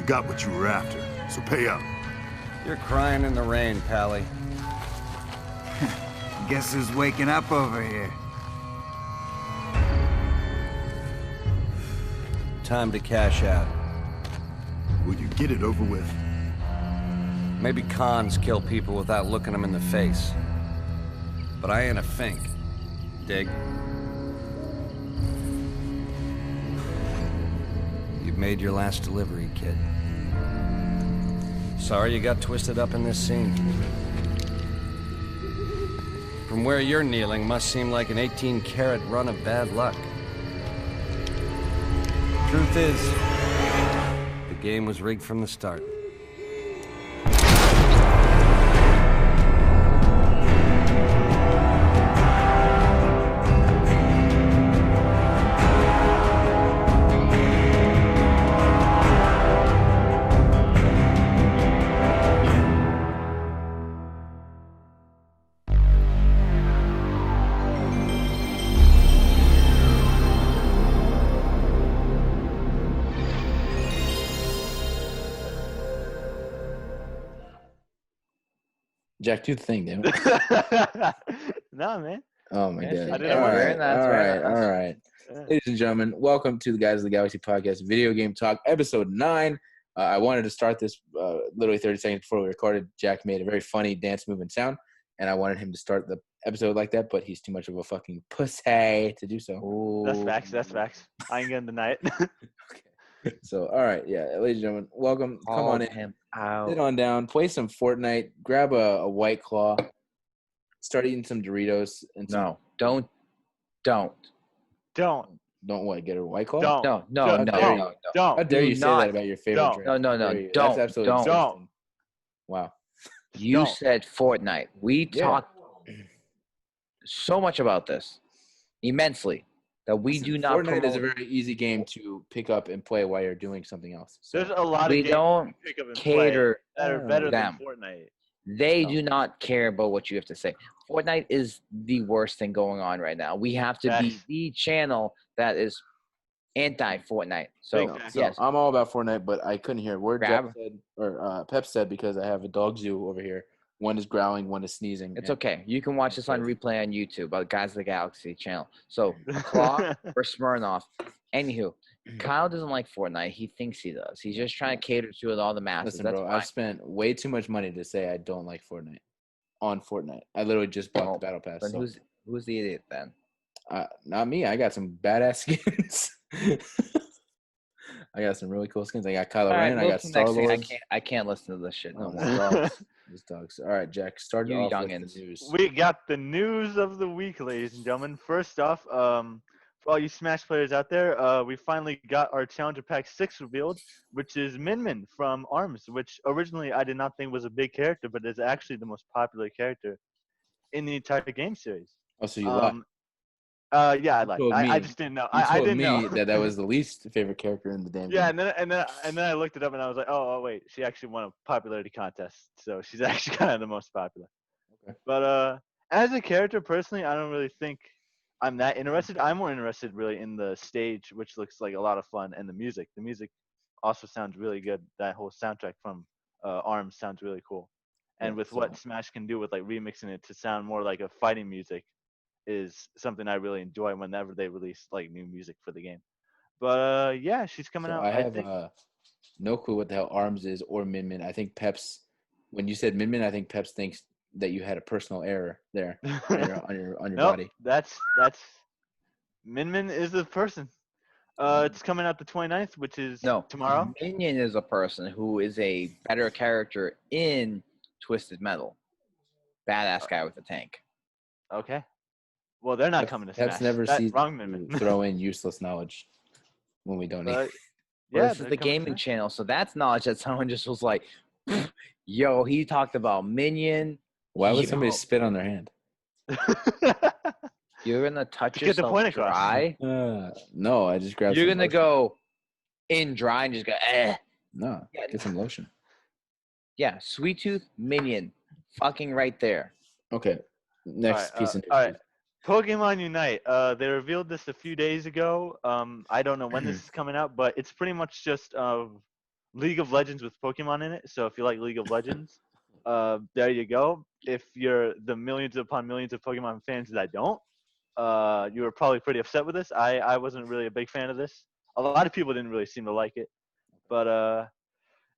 got what you were after, so pay up. You're crying in the rain, Pally. Guess who's waking up over here? Time to cash out. Will you get it over with? Maybe cons kill people without looking them in the face. But I ain't a fink. Dig? You've made your last delivery, kid. Sorry you got twisted up in this scene. From where you're kneeling must seem like an 18-carat run of bad luck. Truth is, the game was rigged from the start. Jack, do the thing, damn it. No, man. Oh my Yes, god. I didn't All want to. right, That's all right. right, all right. Ladies and gentlemen, welcome to the Guys of the Galaxy podcast, Video Game Talk, episode 9. I wanted to start this literally 30 seconds before we recorded. Jack made a very funny dance move and sound, and I wanted him to start the episode like that, but he's too much of a fucking pussy to do so. That's facts. That's facts. I ain't gonna deny it. So, all right, yeah, ladies and gentlemen, welcome. Come on in. Him out. Sit on down, play some Fortnite, grab a White Claw, start eating some Doritos. And some, No, don't. Don't. Don't what, get a White Claw? Don't. No. Don't. How Don't. dare you Do say not. that about your favorite Don't. drink? No, How dare you? don't. That's absolutely Don't. disgusting. Wow. You Don't. said Fortnite. We Yeah. talked so much about this, immensely, that we Listen, do not Fortnite is a promote. very easy game to pick up and play while you're doing something else. So, There's a lot We of games don't you pick up and cater play that are better them. than Fortnite. They No. do not care about what you have to say. Fortnite is the worst thing going on right now. We have to be Facts. the channel that is anti-Fortnite. So, Big no, facts. so yes. I'm all about Fortnite, but I couldn't hear a word Jeff Grab. said or Pep said because I have a dog zoo over here. One is growling, one is sneezing. It's and- okay. You can watch this on replay on YouTube, Guys of the Galaxy channel. So, Claw or Smirnoff. Anywho, Kyle doesn't like Fortnite. He thinks he does. He's just trying to cater to all the masses. Listen, That's bro, fine. I've spent way too much money to say I don't like Fortnite. On Fortnite, I literally just bought Oh, the battle pass. Then So. who's the idiot then? Not me. I got some badass skins. I got some really cool skins. I got Kylo All right, Ren. I move got to the next thing. Star-Lord. I can't listen to this shit no Oh, more. my dogs. These dogs. All right, Jack. Start You off with youngins. the news. We got the news of the week, ladies and gentlemen. First off, for all you Smash players out there, we finally got our Challenger Pack 6 revealed, which is Min Min from ARMS, which originally I did not think was a big character, but is actually the most popular character in the entire game series. Oh, so you lied. Yeah, I You lied. told me- I just didn't know. You I told didn't me know. that was the least favorite character in the damn Yeah, game. and then I looked it up and I was like, oh wait, she actually won a popularity contest, so she's actually kind of the most popular. Okay. But as a character, personally, I don't really think I'm that interested. I'm more interested really in the stage, which looks like a lot of fun, and the music. The music also sounds really good. That whole soundtrack from ARMS sounds really cool. And Yeah, with so- what Smash can do with like remixing it to sound more like a fighting music is something I really enjoy whenever they release like new music for the game. But yeah, she's coming So out. I have think, no clue what the hell ARMS is or Min Min. I think Peps, when you said Min Min, I think Peps thinks that you had a personal error there on your nope, body. that's Min Min is a person. It's coming out the 29th, which is No, tomorrow. Minion is a person who is a better character in Twisted Metal. Badass guy with a tank. Okay. Well, they're not Peps- coming to Peps Smash. never That, sees wrong Min Min. throw in useless knowledge when we don't need. But, Well, yeah, this is they're the coming to gaming Smash. channel, so that's knowledge that someone just was like, yo, he talked about Minion. Why would Yo. somebody spit on their hand? You're gonna touch To get the yourself point across. dry. No, I just grabbed. You're some gonna lotion. go in dry and just go, eh. No, Yeah. get some lotion. Yeah, Sweet Tooth Minion, fucking right there. Okay, next piece of news. all right. Pokemon Unite. They revealed this a few days ago. I don't know when this is coming out, but it's pretty much just League of Legends with Pokemon in it. So if you like League of Legends, there you go. If you're the millions upon millions of Pokemon fans that don't, you were probably pretty upset with this. I wasn't really a big fan of this. A lot of people didn't really seem to like it, but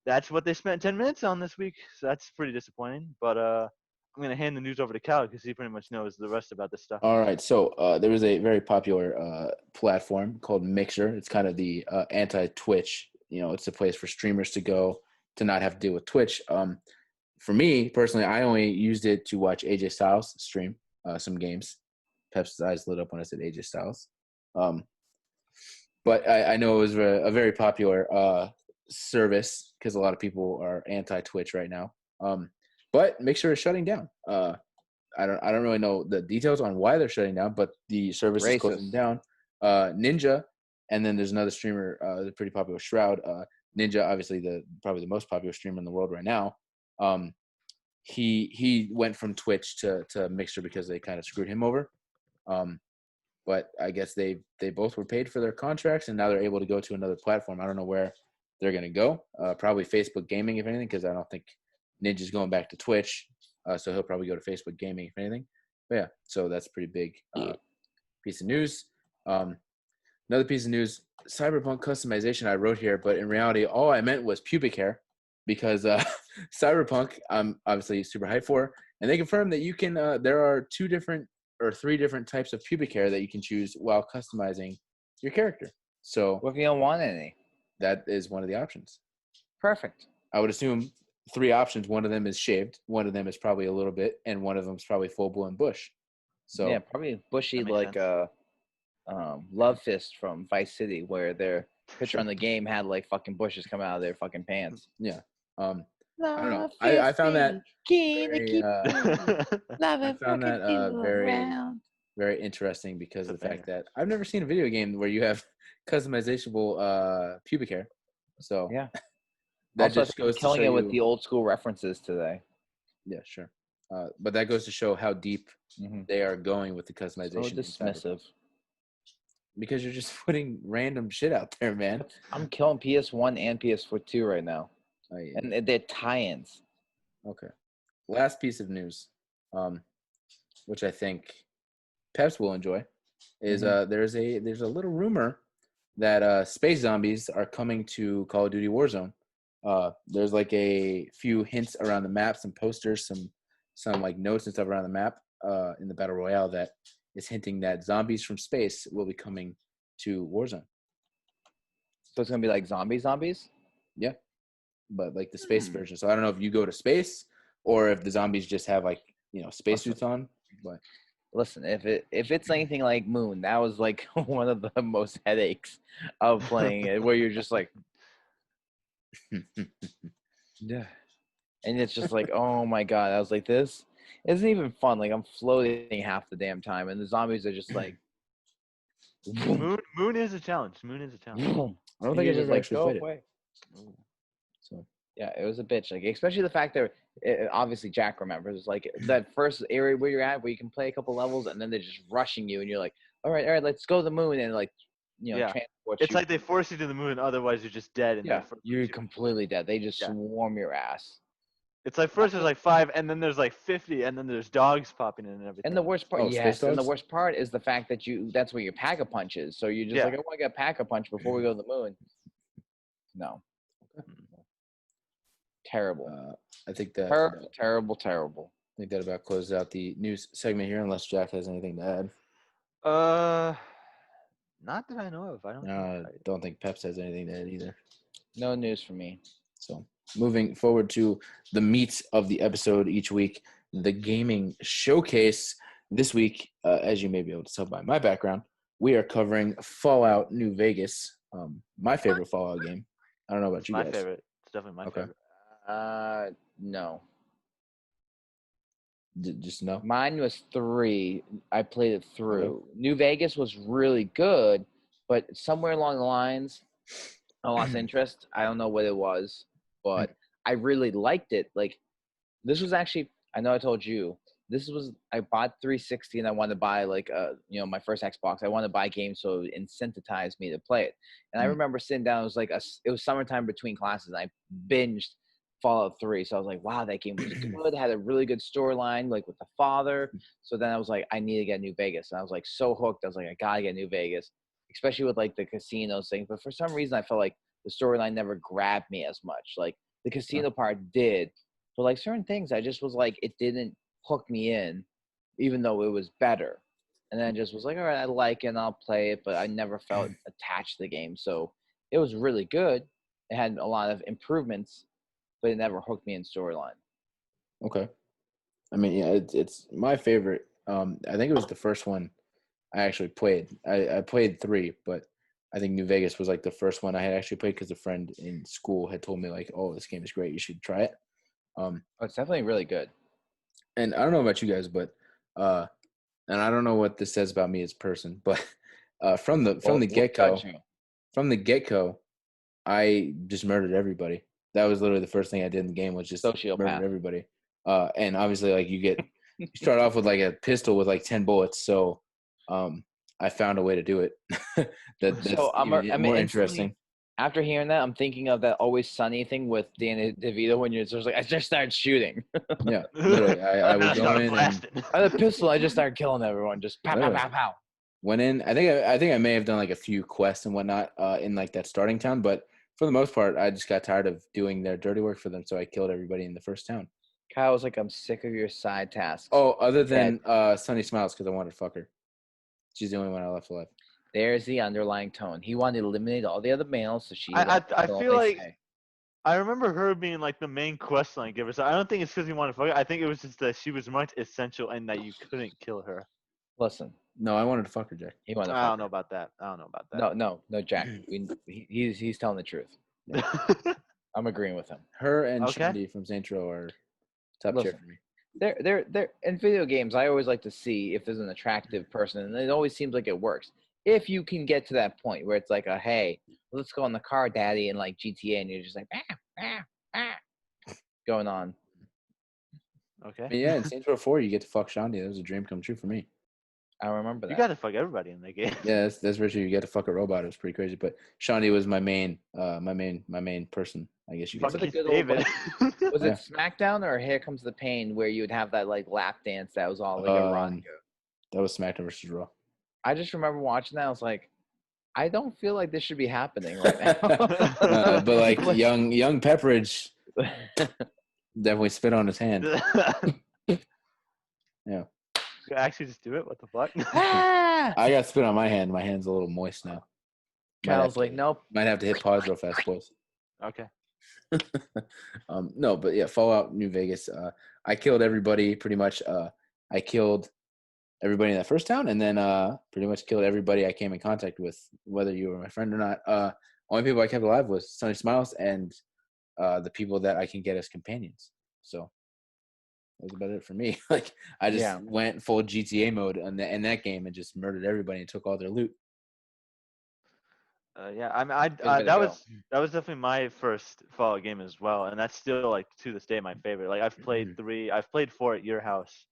that's what they spent 10 minutes on this week. So that's pretty disappointing. But I'm gonna hand the news over to Cal because he pretty much knows the rest about this stuff. All right. So there was a very popular platform called Mixer. It's kind of the anti-Twitch. It's a place for streamers to go to not have to deal with Twitch. For me personally, I only used it to watch AJ Styles stream some games. Pep's eyes lit up when I said AJ Styles. But I know it was a very popular service because a lot of people are anti-Twitch right now. But Mixer is shutting down. I don't really know the details on why they're shutting down, but the service is closing down. Ninja, and then there's another streamer, the pretty popular Shroud. Ninja, obviously probably the most popular streamer in the world right now. He went from Twitch to Mixer because they kind of screwed him over. But I guess they both were paid for their contracts, and now they're able to go to another platform. I don't know where they're going to go. Probably Facebook Gaming, if anything, because I don't think Ninja's going back to Twitch. So he'll probably go to Facebook Gaming, if anything. But yeah, so that's a pretty big piece of news. Another piece of news, Cyberpunk customization I wrote here, but in reality, all I meant was pubic hair because Cyberpunk, I'm obviously super hyped for, and they confirmed that you can, there are 3 different types of pubic hair that you can choose while customizing your character. So What if you don't want any? that is one of the options. Perfect. I would assume 3 options. One of them is shaved. One of them is probably a little bit, and one of them is probably full-blown bush. So Yeah, probably bushy That makes like sense. Love Fist from Vice City, where their picture on the game had like fucking bushes coming out of their fucking pants. yeah. I don't know. I found that very, I found that very, very interesting because of the fact that I've never seen a video game where you have customizable pubic hair. So Yeah. that Also, just goes to killing show it with you- the old school references today. Yeah, sure. But that goes to show how deep Mhm. they are going with the So customization. in Cyberpunk. dismissive. Because you're just putting random shit out there, man. I'm killing PS1 and PS4 2 right now, Oh, yeah. and they're tie-ins. Okay. Last piece of news, which I think Peps will enjoy, is there's a little rumor that space zombies are coming to Call of Duty Warzone. There's like a few hints around the map, some posters, some like notes and stuff around the map in the Battle Royale that is hinting that zombies from space will be coming to Warzone. So it's gonna be like zombies. Yeah, but like the space version. So I don't know if you go to space or if the zombies just have like spacesuits on. But Listen, if it's anything like Moon, that was like one of the most headaches of playing it, where you're just like, yeah, and it's just like, oh my god, I was like, this isn't even fun. Like I'm floating half the damn time, and the zombies are just like, Moon is a challenge. Moon is a challenge. I don't and think you're I've just ever like, actually go played it. away. So Yeah, it was a bitch. Like, especially the fact that obviously Jack remembers, like that first area where you're at, where you can play a couple levels, and then they're just rushing you, and you're like, all right, let's go to the moon, and like, Yeah. transport It's you. like they force you to the moon, otherwise you're just dead. In yeah, that first you're shoot. completely dead. They just Yeah. swarm your ass. It's like first there's like 5, and then there's like 50, and then there's dogs popping in and everything. And the worst part, Oh, space yes, and the dogs? worst part is the fact that that's where your pack-a-punch is. So you're just Yeah. like, I want to get pack-a-punch before we go to the moon. No. Terrible. I think that Terrible. I think that about closes out the news segment here, unless Jack has anything to add. Not that I know of. I don't. I don't think Peps has anything to add either. No news for me. So moving forward to the meat of the episode each week, the gaming showcase. This week, as you may be able to tell by my background, we are covering Fallout New Vegas, my favorite Fallout game. I don't know about you my guys. favorite. It's definitely my Okay. favorite. No. Just no. Mine was 3. I played it through. New Vegas was really good, but somewhere along the lines, I lost interest. I don't know what it was, but I really liked it. Like, this was actually, I know I told you, this was I bought 360 and I wanted to buy like my first Xbox. I wanted to buy games so it incentivize me to play it. And I remember sitting down. It was like it was summertime between classes. And I binged Fallout 3. So I was like, wow, that game was good. It had a really good storyline, like with the father. So then I was like, I need to get New Vegas. And I was like so hooked. I was like, I gotta get New Vegas, especially with like the casinos thing. But for some reason, I felt like the storyline never grabbed me as much. Like the casino part did, but like certain things, I just was like, it didn't hook me in, even though it was better. And then I just was like, all right, I like it and I'll play it, but I never felt attached to the game. So it was really good. It had a lot of improvements, but it never hooked me in storyline. Okay. I mean, yeah, it's my favorite. I think it was the first one I actually played. I played 3, but I think New Vegas was like the first one I had actually played because a friend in school had told me like, oh, this game is great. You should try it. It's definitely really good. And I don't know about you guys, but and I don't know what this says about me as a person, but from the get-go, I just murdered everybody. That was literally the first thing I did in the game was just murder everybody. And obviously, like you start off with like a pistol with like 10 bullets. So I found a way to do it. That's more interesting. After hearing that, I'm thinking of that Always Sunny thing with Danny DeVito when you're just like, I just started shooting. Yeah, literally, I would go in and I had a pistol. I just started killing everyone. Just pow, pow, pow, pow. Went in. I think I may have done like a few quests and whatnot in like that starting town, but for the most part, I just got tired of doing their dirty work for them, so I killed everybody in the first town. Kyle was like, I'm sick of your side tasks. Oh, other than Sunny Smiles because I wanted to fuck her. She's the only one I left alive. There's the underlying tone. He wanted to eliminate all the other males, so she. I feel like I remember her being like the main quest line giver. So I don't think it's because he wanted to fuck her. I think it was just that she was much essential and that you couldn't kill her. Listen. No, I wanted to fuck her, Jack. He wanted to I fuck don't know her. about that. I don't know about that. No, Jack. He's telling the truth. Yeah. I'm agreeing with him. Her and Shandy from Saints Row are top tier for me. They're in video games. I always like to see if there's an attractive person, and it always seems like it works. If you can get to that point where it's like hey, let's go in the car, daddy, and like GTA, and you're just like going on. Okay. But yeah, in Saints Row 4, you get to fuck Shandy. That was a dream come true for me. I remember that. You got to fuck everybody in the game. Yeah, that's very true. You get to fuck a robot. It was pretty crazy. But Shandy was my main person. I guess you could say. David. Was it SmackDown or Here Comes the Pain where you would have that like lap dance that was all like erotica? That was SmackDown versus Raw. I just remember watching that. I was like, I don't feel like this should be happening right now. But like young Pepperidge definitely spit on his hand. Yeah. Actually, just do it. What the fuck? I got spit on my hand. My hand's a little moist now. Kyle's like, nope. Might have to hit pause real fast, boys. Okay. No, but yeah, Fallout New Vegas. I killed everybody pretty much. I killed everybody in that first town, and then pretty much killed everybody I came in contact with, whether you were my friend or not. Only people I kept alive was Sunny Smiles and the people that I can get as companions. So that was about it for me. Like I just went full GTA mode in that game and just murdered everybody and took all their loot. Yeah, I mean, that was definitely my first Fallout game as well, and that's still like to this day my favorite. Like I've played 3, I've played 4 at your house,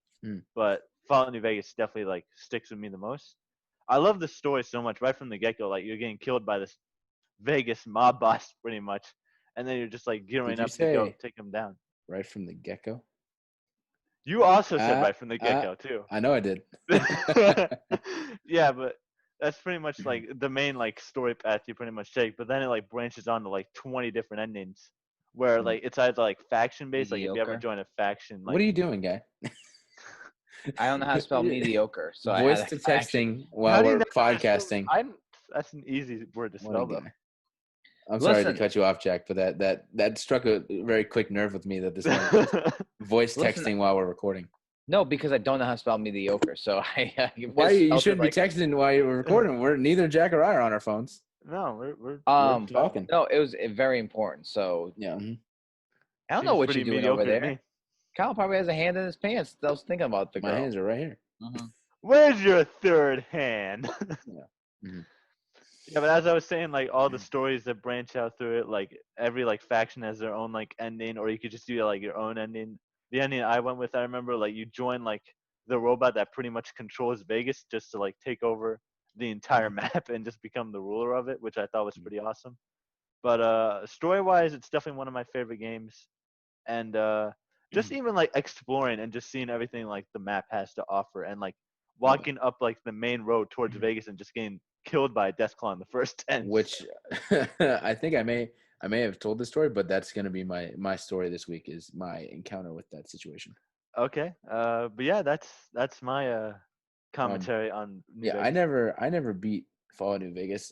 but Fallout New Vegas definitely like sticks with me the most. I love the story so much right from the get go. Like you're getting killed by this Vegas mob boss pretty much, and then you're just like gearing up to go take him down. Right from the get go. You also said right from the get go too. I know I did. Yeah, but that's pretty much like the main like story path you pretty much take, but then it like branches on to like 20 different endings where like it's either like faction based, like if you ever join a faction. Like, what are you doing, guy? I don't know how to spell mediocre, so voice to texting while we're podcasting. That's an easy word to spell though. I'm sorry to cut you off, Jack, but that struck a very quick nerve with me that this voice texting while we're recording. No, because I don't know how to spell mediocre. So why you shouldn't be texting while you're recording? We're neither Jack or I are on our phones. No, we're talking. No, it was very important. So yeah, I don't know what you're doing over there. Kyle probably has a hand in his pants. I was thinking about the girl. My hands are right here. Where's your third hand? Yeah. Yeah, but as I was saying, like all the stories that branch out through it, like every like faction has their own like ending, or you could just do like your own ending. the ending I went with, I remember like you join like the robot that pretty much controls Vegas just to like take over the entire map and just become the ruler of it, which I thought was pretty awesome. But story wise, it's definitely one of my favorite games. And just even like exploring and just seeing everything like the map has to offer, and like walking up like the main road towards Vegas and just getting killed by a Deathclaw in the first 10. Which I think I may have told this story, but that's gonna be my story this week, is my encounter with that situation. Okay. But yeah, that's my commentary on New Yeah, Vegas. I never beat Fallout New Vegas.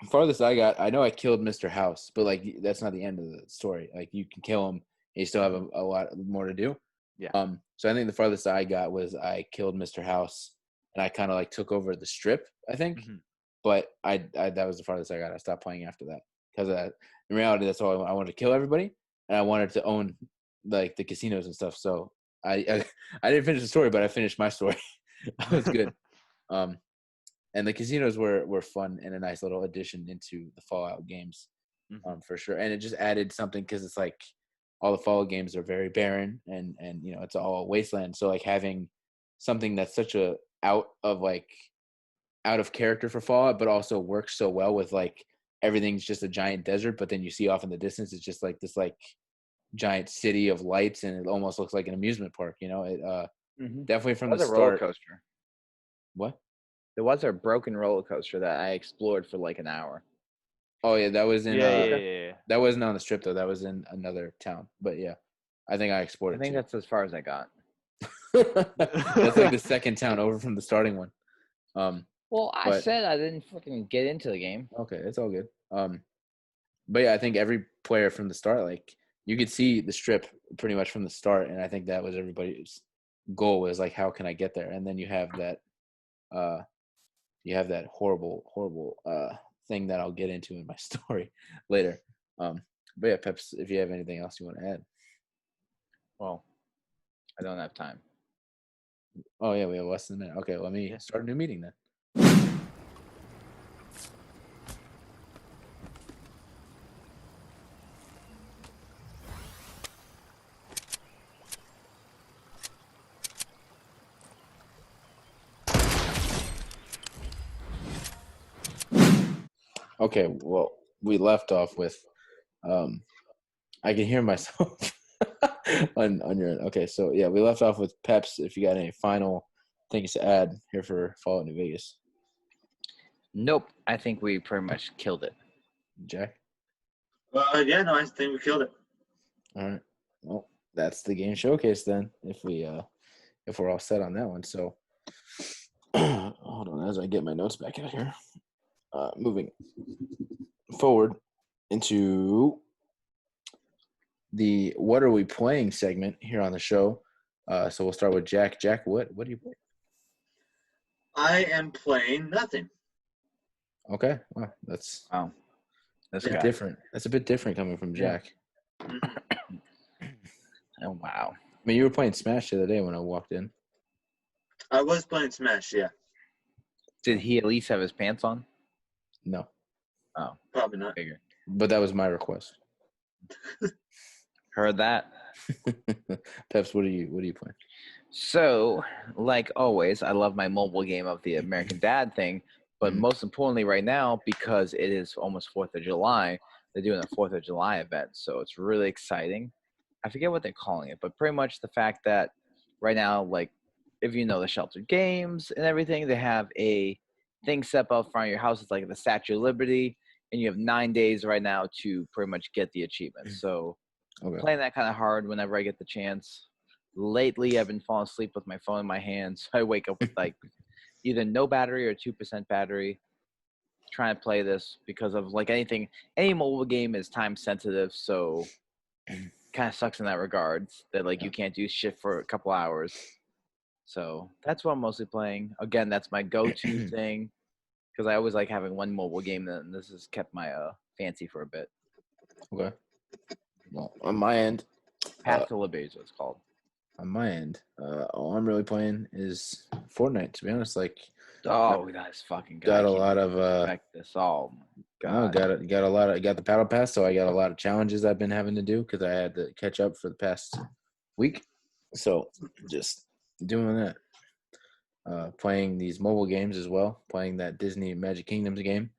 Farthest I got, I know I killed Mr. House, but like that's not the end of the story. Like you can kill him, and you still have a lot more to do. Yeah. So I think the farthest I got was I killed Mr. House, and I kind of like took over the strip, I think. Mhm. But I that was the farthest I got. I stopped playing after that because of that. In reality, that's all I wanted to kill everybody, and I wanted to own like the casinos and stuff. So I didn't finish the story, but I finished my story. That was good. And the casinos were fun and a nice little addition into the Fallout games, for sure. And it just added something because it's like all the Fallout games are very barren and you know it's all a wasteland. So like having something that's such a out of character for Fallout, but also works so well with like everything's just a giant desert, but then you see off in the distance it's just like this like giant city of lights, and it almost looks like an amusement park. You know, it definitely from It the was a roller start. coaster. What? There was a broken roller coaster that I explored for like an hour. Oh yeah, that was in Yeah. that wasn't on the strip though. That was in another town. But yeah, I think I explored I it think too. that's as far as I got. That's like the second town over from the starting one. Well, I But- said I didn't fucking get into the game. Okay, it's all good. But yeah, I think every player from the start, like you could see the strip pretty much from the start, and I think that was everybody's goal was like, how can I get there? And then you have that horrible thing that I'll get into in my story later. But yeah, Peps, if you have anything else you want to add. Well, I don't have time. Oh yeah, we have less than a minute. Okay, let me Yeah. start a new meeting then. Okay, well, we left off with I can hear myself on your end. Okay, so yeah, we left off with Peps. If you got any final things to add here for Fallout New Vegas, Nope. I think we pretty much killed it. Jack. Yeah, no, I think we killed it. All right. Well, that's the game showcase then. If we're all set on that one. So hold on as I get my notes back out here. Moving forward into the what are we playing segment here on the show. So we'll start with Jack. Jack, what do you play? I am playing nothing. Okay. Wow, that's Wow. That's a bit good. different. That's a bit different coming from Jack. Oh, wow. I mean, you were playing Smash the other day when I walked in. I was playing Smash, yeah. Did he at least have his pants on? No, Oh, Probably not. figure. but that was my request. Heard that. Peps, what are you playing? So, like always, I love my mobile game of the American Dad thing. But Mhm. most importantly, right now, because it is almost 4th of July, they're doing a 4th of July event. So it's really exciting. I forget what they're calling it, but pretty much the fact that right now, like, if you know the Sheltered Games and everything, they have a thing set up front of your house. It's like the Statue of Liberty, and you have 9 days right now to pretty much get the achievement. So Okay. playing that kind of hard whenever I get the chance. Lately, I've been falling asleep with my phone in my hand, so I wake up with like either no battery or 2% battery. Trying to play this because of like anything, any mobile game is time sensitive, so kind of sucks in that regards that like you can't do shit for a couple hours. So that's what I'm mostly playing. Again, that's my go-to thing because I always like having one mobile game, and this has kept my fancy for a bit. Okay. Well, on my end, Path to Liberty is what it's called. All I'm really playing is Fortnite. To be honest, like Oh, that is fucking good. got I a can't lot of expect this all. Oh, got a lot of got the battle pass, so I got a lot of challenges I've been having to do because I had to catch up for the past week. So just doing that. Playing these mobile games as well. Playing that Disney Magic Kingdoms game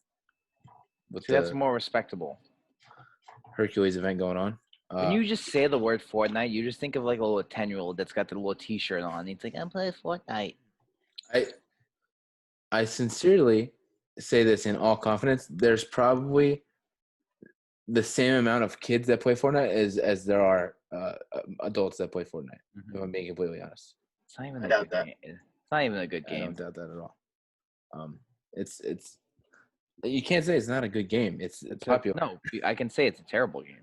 with See, that's the more respectable. Hercules event going on. When you just say the word Fortnite, you just think of like a little 10-year-old that's got the little T-shirt on. He's like, I'm playing Fortnite. I sincerely say this in all confidence. There's probably the same amount of kids that play Fortnite as there are adults that play Fortnite. If I'm being completely honest. It's not even I a doubt good that. game. It's not even a good I game. don't doubt that at all. It's you can't say it's not a good game. It's popular. No, I can say it's a terrible game.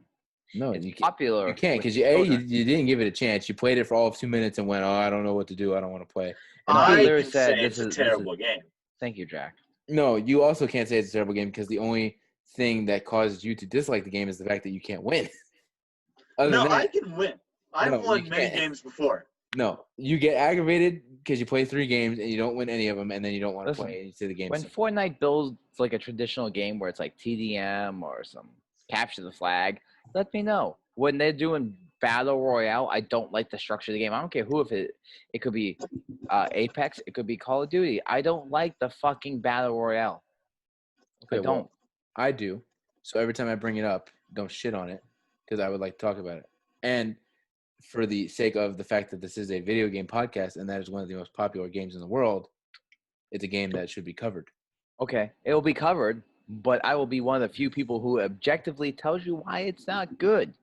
No, It's you can't. popular. You can't with because the you children. didn't give it a chance. You played it for all of 2 minutes and went, oh, I don't know what to do. I don't want to play. And I I literally can said say this it's a is- terrible game. Thank you, Jack. no, you also can't say it's a terrible game because the only thing that causes you to dislike the game is the fact that you can't win. Other No, than I that, can win. I've No, won you many can't. games before. no, you get aggravated because you play 3 games and you don't win any of them, and then you don't want to Listen, play. And you say the game. When Fortnite builds like a traditional game where it's like TDM or some capture the flag, let me know. When they're doing battle royale, I don't like the structure of the game. I don't care who it could be Apex, it could be Call of Duty. I don't like the fucking battle royale. I well, don't. I do. So every time I bring it up, don't shit on it because I would like to talk about it. And for the sake of the fact that this is a video game podcast and that is one of the most popular games in the world, it's a game that should be covered. Okay, it will be covered, but I will be one of the few people who objectively tells you why it's not good.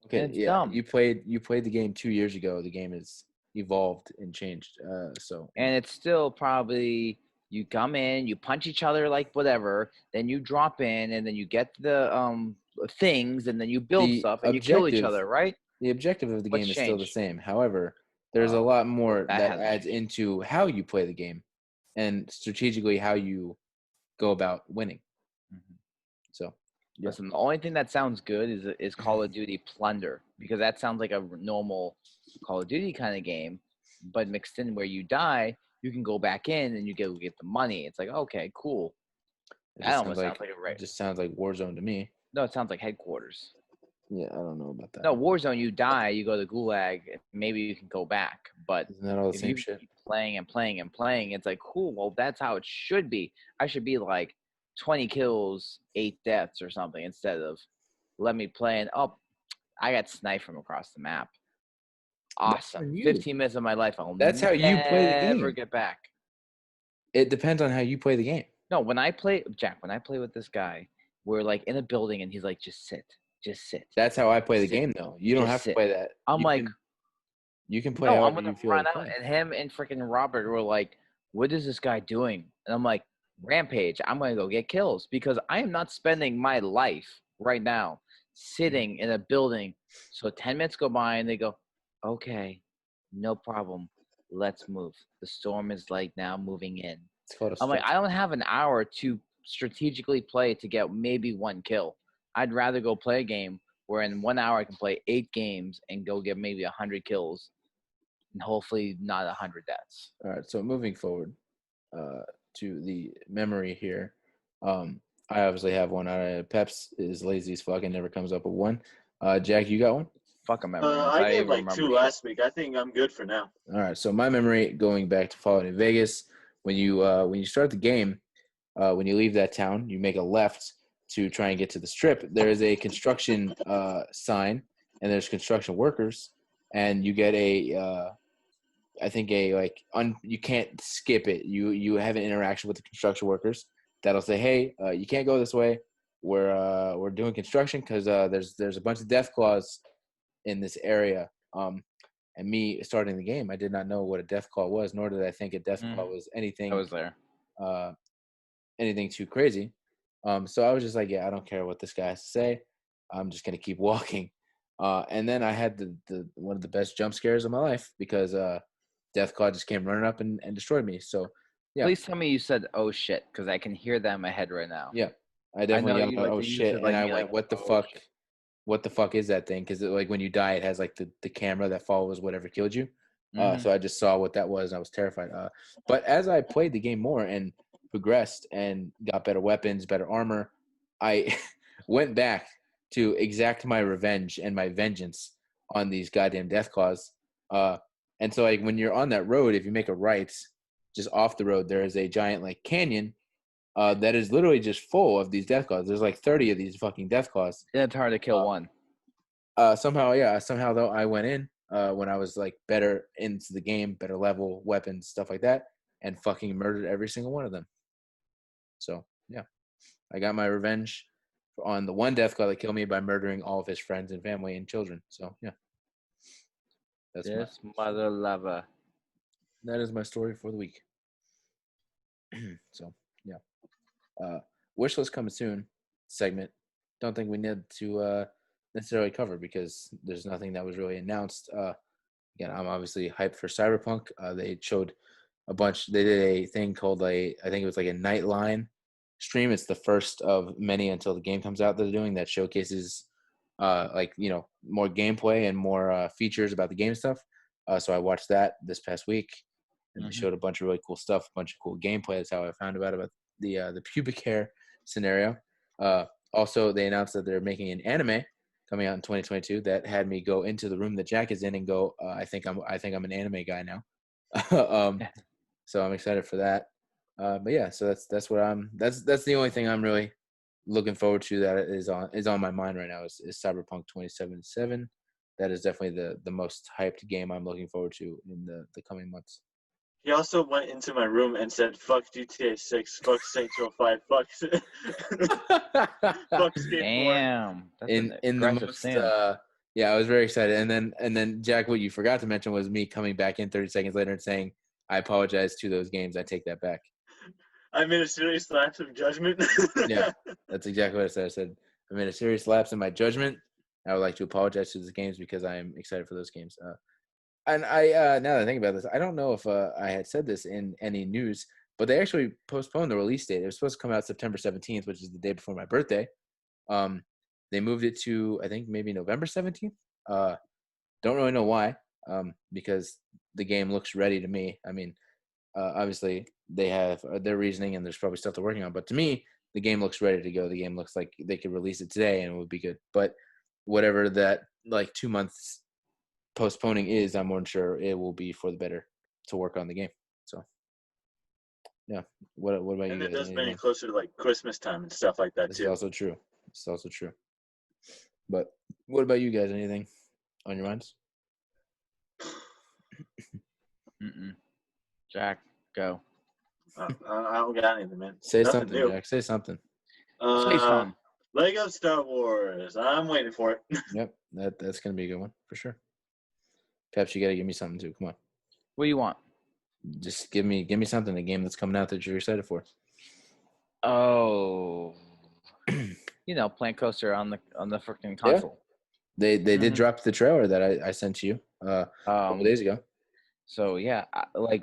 Okay, It's yeah, dumb. you played the game 2 years ago. The game has evolved and changed. So And it's still probably you come in, you punch each other like whatever, then you drop in, and then you get the things, and then you build The stuff, and you kill each objective- other, right? the objective of the What's game is still the changed? same. However, there's a Oh, lot more that that hasn't adds changed. into how you play the game and strategically how you go about winning. Mhm. So yeah. Listen, the only thing that sounds good is Call of Duty Plunder, because that sounds like a normal Call of Duty kind of game, but mixed in where you die, you can go back in and you get the money. It's like, okay, cool. It That just almost sounds like a it right. just sounds like Warzone to me. No, it sounds like headquarters. Yeah, I don't know about that. No, Warzone, you die, you go to Gulag, and maybe you can go back. But Isn't that all the if same you shit? keep playing and playing and playing, it's like, cool, well, that's how it should be. I should be like 20 kills, 8 deaths or something instead of let me play and, oh, I got sniped from across the map. That's Awesome. on you. 15 minutes of my life I'll That's how you play the never game. get back. It depends on how you play the game. No, when I play with this guy, we're like in a building and he's like, just sit. That's how I play the Sit. game, though. You don't Just have to sit. play that. I'm You like, can- you can play no, I'm however gonna you feel run like out, playing. and him and freaking Robert were like, "What is this guy doing?" And I'm like, "Rampage! I'm gonna go get kills because I am not spending my life right now sitting in a building." So 10 minutes go by, and they go, "Okay, no problem. Let's move. The storm is like now moving in." It's called a I'm like, stretch. I don't have an hour to strategically play to get maybe 1 kill. I'd rather go play a game where in 1 hour I can play 8 games and go get maybe 100 kills and hopefully not 100 deaths. All right, so moving forward to the memory here. I obviously have one. Peps is lazy as fuck and never comes up with one. Jack, you got one? Fuck a memory. I gave like 2 last week. I think I'm good for now. All right, so my memory going back to Fallout in Vegas, when you start the game, when you leave that town, you make a left to try and get to the strip. There is a construction sign, and there's construction workers, and you get you can't skip it. You have an interaction with the construction workers that'll say, "Hey, you can't go this way. We're doing construction because there's a bunch of death claws in this area." And me starting the game, I did not know what a death claw was, nor did I think a death claw was anything. I was there. Anything too crazy. So I was just like, yeah, I don't care what this guy has to say. I'm just gonna keep walking. And then I had the one of the best jump scares of my life because Deathclaw just came running up and destroyed me. So yeah. Please tell me you said, "Oh shit," because I can hear that in my head right now. Yeah, I definitely know you yelled, like "Oh to use shit!" it like and I me, went, like, "What the "Oh, fuck? shit." What the fuck is that thing?" Because like when you die, it has like the camera that follows whatever killed you. Mhm. So I just saw what that was, and I was terrified. But as I played the game more, and progressed and got better weapons, better armor, I went back to exact my revenge and my vengeance on these goddamn Deathclaws. And so like when you're on that road, if you make a right, just off the road, there is a giant like canyon that is literally just full of these Deathclaws. There's like 30 of these fucking Deathclaws. And it's hard to kill one. Somehow though I went in when I was like better into the game, better level, weapons, stuff like that, and fucking murdered every single one of them. So yeah, I got my revenge on the one Deathclaw that killed me by murdering all of his friends and family and children. So yeah, that's This mother lover. that is my story for the week. So yeah, wish list coming soon segment. Don't think we need to necessarily cover because there's nothing that was really announced. Again, I'm obviously hyped for Cyberpunk. They showed a bunch. They did a thing called I think it was like a Nightline stream. It's the first of many until the game comes out that they're doing that showcases like, you know, more gameplay and more features about the game stuff. So I watched that this past week, and they showed a bunch of really cool stuff, a bunch of cool gameplay. That's how I found about the pubic hair scenario. Also, they announced that they're making an anime coming out in 2022 that had me go into the room that Jack is in and go, I think I'm an anime guy now. So I'm excited for that. But yeah, so that's the only thing I'm really looking forward to that is on my mind right now is Cyberpunk 2077. That is definitely the most hyped game I'm looking forward to in the coming months. He also went into my room and said, "Fuck GTA 6, fuck Saints Row 5, fuck, fuck Skate 4." Damn. That's in the aggressive most stance. yeah, I was very excited. And then Jack, what you forgot to mention was me coming back in 30 seconds later and saying, I apologize to those games. I take that back. I made a serious lapse of judgment. Yeah, that's exactly what I said. I said, I made a serious lapse in my judgment. I would like to apologize to those games because I am excited for those games. And I now that I think about this, I don't know if I had said this in any news, but they actually postponed the release date. It was supposed to come out September 17th, which is the day before my birthday. They moved it to, I think, maybe November 17th. Don't really know why, because the game looks ready to me. I mean, obviously, they have their reasoning, and there's probably stuff they're working on. But to me, the game looks ready to go. The game looks like they could release it today, and it would be good. But whatever that, like, 2 months postponing is, I'm more than sure it will be for the better to work on the game. So, yeah. What about you And guys? it does bring Anything? it closer to like Christmas time and stuff like that This too. is also true. It's also true. But what about you guys? Anything on your minds? Jack, go. I don't got anything, man. Say Nothing something, new. Jack. Say something. Say something. Lego Star Wars. I'm waiting for it. Yep, that's gonna be a good one for sure. Peps, you gotta give me something too. Come on, What do you want? just give me something. A game that's coming out that you're excited for. Oh, Plant Coaster on the freaking console. They did drop the trailer that I sent to you a couple days ago. So yeah,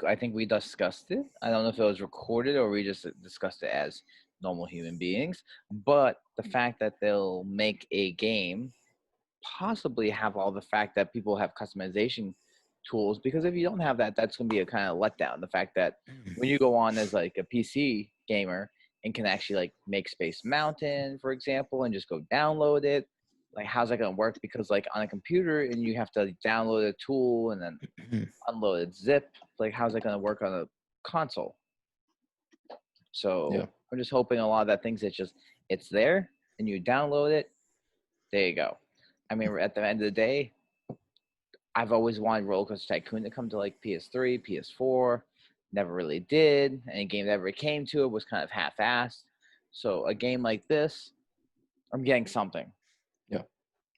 I think we discussed it. I don't know if it was recorded or we just discussed it as normal human beings. But the fact that they'll make a game, possibly have all the fact that people have customization tools, because if you don't have that, that's going to be a kind of letdown. The fact that when you go on as like a PC gamer and can actually like make Space Mountain, for example, and just go download it, like how's that going to work? Because like on a computer and you have to download a tool and then unload it, zip, like how's that going to work on a console? So Yeah. I'm just hoping a lot of that things it's there and you download it, there you go. I mean, at the end of the day, I've always wanted Roller Coaster Tycoon to come to like PS3, PS4. Never really did. Any game that ever came to it was kind of half-assed. So a game like this, I'm getting something. Yeah.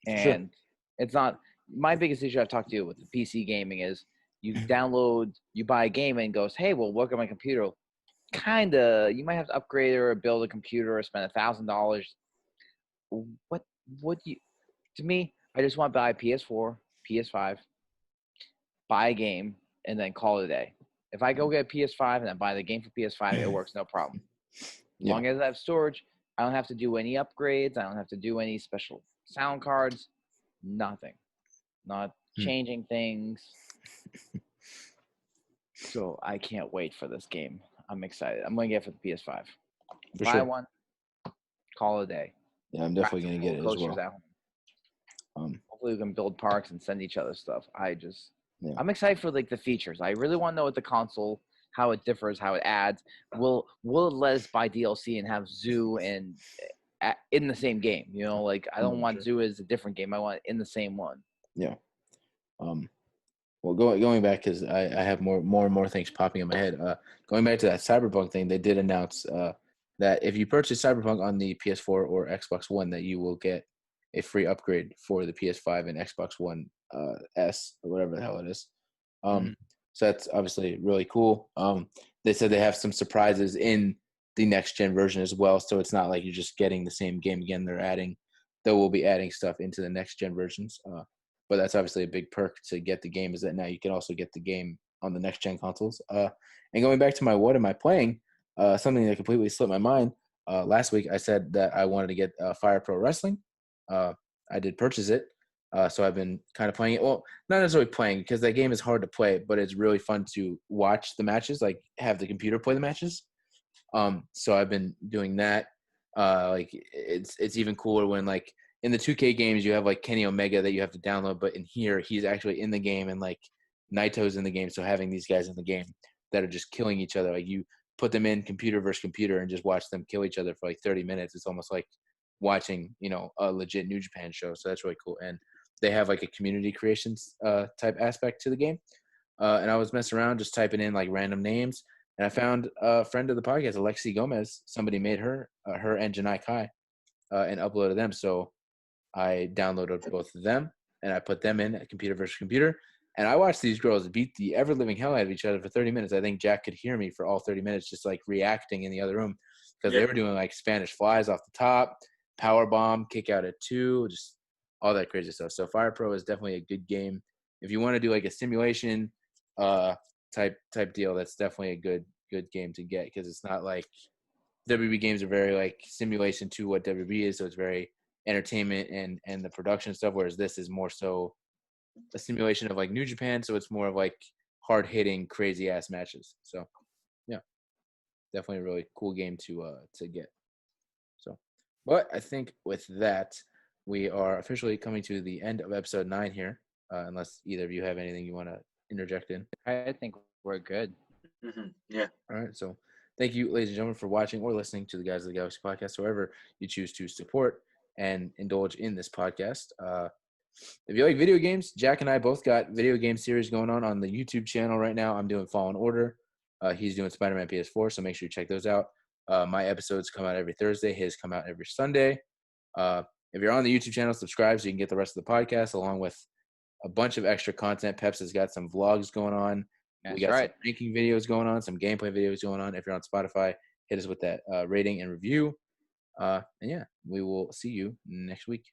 And it's not my biggest issue I've talked to you with the PC gaming is you buy a game and it goes, hey, well, work on my computer. Kinda, you might have to upgrade or build a computer or spend $1,000. What you? To me, I just want to buy a PS4, PS5, buy a game, and then call it a day. If I go get a PS5 and I buy the game for PS5, it works no problem. As long as I have storage, I don't have to do any upgrades. I don't have to do any special sound cards. Nothing. Not changing things. So I can't wait for this game. I'm excited. I'm gonna get it for the PS5. For Buy sure. one, call it a day. Yeah, I'm definitely gonna get it as Coasters well. at home. Um, Hopefully we can build parks and send each other stuff. Yeah. I'm excited for like the features. I really want to know what the console, how it differs, how it adds. Will it let us buy DLC and have Zoo and in the same game? You know, like I don't want Zoo as a different game. I want it in the same one. Yeah. Well, going back because I have more and more things popping in my head. Going back to that Cyberpunk thing, they did announce that if you purchase Cyberpunk on the PS4 or Xbox One, that you will get a free upgrade for the PS5 and Xbox One S or whatever the hell it is. So that's obviously really cool. They said they have some surprises in the next gen version as well, so it's not like you're just getting the same game again. They will be adding stuff into the next gen versions. But that's obviously a big perk to get the game, is that now you can also get the game on the next gen consoles. And going back to my what am I playing, something that completely slipped my mind. Last week I said that I wanted to get Fire Pro Wrestling. I did purchase it. So I've been kind of playing it. Well, not necessarily playing, because that game is hard to play, but it's really fun to watch the matches, like have the computer play the matches. So I've been doing that. Like it's even cooler when, like, in the 2K games you have like Kenny Omega that you have to download, but in here he's actually in the game, and like Naito's in the game. So having these guys in the game that are just killing each other, like you put them in computer versus computer and just watch them kill each other for like 30 minutes. It's almost like watching, a legit New Japan show. So that's really cool. And they have like a community creations type aspect to the game. And I was messing around just typing in like random names, and I found a friend of the podcast, Alexi Gomez. Somebody made her and Janai Kai and uploaded them. So I downloaded both of them and I put them in at computer versus computer. And I watched these girls beat the ever living hell out of each other for 30 minutes. I think Jack could hear me for all 30 minutes, just like reacting in the other room, because they were doing like Spanish flies off the top, power bomb, kick out at 2, just all that crazy stuff. So Fire Pro is definitely a good game. If you want to do like a simulation type deal, that's definitely a good game to get, because it's not like WB games are very like simulation to what WB is. So it's very entertainment and the production stuff, whereas this is more so a simulation of like New Japan. So it's more of like hard hitting, crazy ass matches. So yeah, definitely a really cool game to get. So, but I think with that, we are officially coming to the end of episode 9 here. Unless either of you have anything you want to interject in. I think we're good. Yeah. All right. So thank you, ladies and gentlemen, for watching or listening to the Guys of the Galaxy podcast, however you choose to support and indulge in this podcast. If you like video games, Jack and I both got video game series going on the YouTube channel right now. I'm doing Fallen Order. He's doing Spider-Man PS4, so make sure you check those out. My episodes come out every Thursday. His come out every Sunday. If you're on the YouTube channel, subscribe so you can get the rest of the podcast along with a bunch of extra content. Peps has got some vlogs going on. That's we got right. some ranking videos going on, some gameplay videos going on. If you're on Spotify, hit us with that rating and review. And yeah, we will see you next week.